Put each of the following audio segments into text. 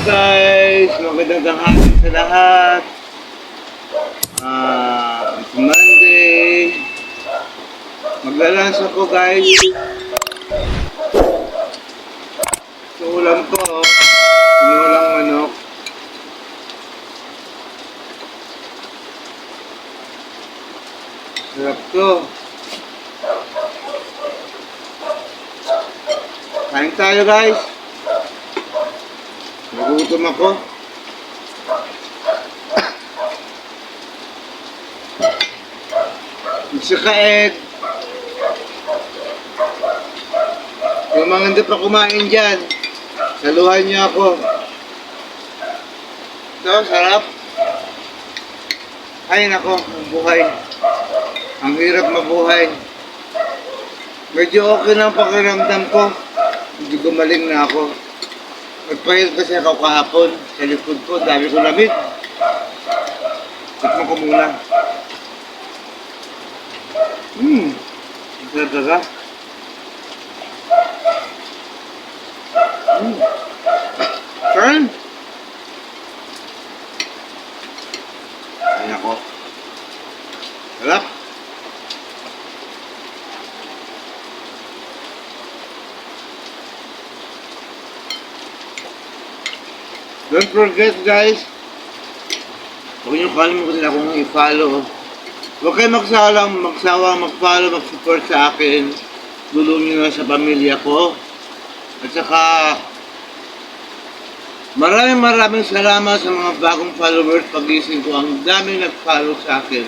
guys, magandang tanghali sa lahat. It's Monday. Maglalans ako guys. Sa ulam ko, sinulang manok. Sarap to. Kain tayo guys. Nagutom ako. Saka egg. Yung mga hindi pa kumain dyan, saluhan niyo ako. Ito, sarap. Ay nako, ang buhay. Ang hirap mabuhay. Medyo okay na ang pakiramdam ko. Hindi gumaling na ako. Nagpahil kasi ako kahapon sa likod ko. Dami ko lamig. Takmo ko muna. Ang sarap. Turn. Ay nako. Sarap. Don't forget guys, huwag niyo kalimutan akong i-follow. Huwag kayo magsawang mag-follow, mag-support sa akin. Tulong niyo na sa pamilya ko. At saka, maraming salamat sa mga bagong followers. Pagising ko, ang daming nag-follow sa akin.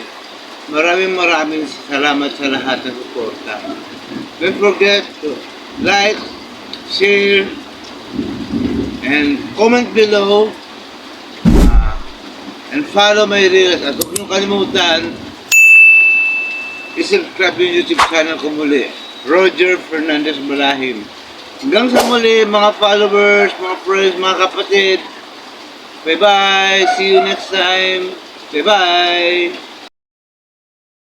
Maraming salamat sa lahat ng suporta. Don't forget to like, share, and comment below and follow my reels. At huwag niyong kalimutan i-subscribe yung YouTube channel ko muli, Roger Fernandez Balahim. Hanggang sa muli mga followers, mga friends, mga kapatid. Bye bye, see you next time. Bye bye.